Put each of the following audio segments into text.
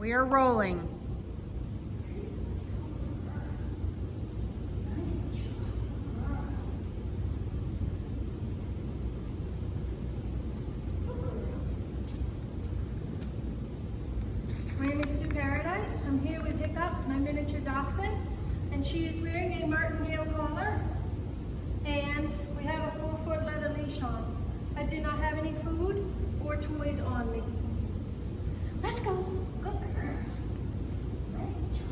We are rolling. My name is Sue Paradise. I'm here with Hiccup, my miniature dachshund, and she is wearing a martingale collar, and we have a 4-foot leather leash on. I do not have any food or toys on me. Let's go. Good girl. Nice job.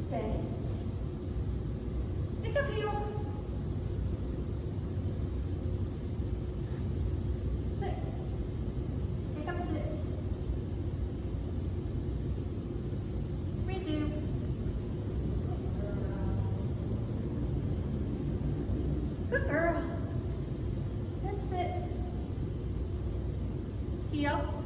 Stay. Pick up heel. Sit. Sit. Pick up, sit. Redo. Good girl. Then sit. Heel.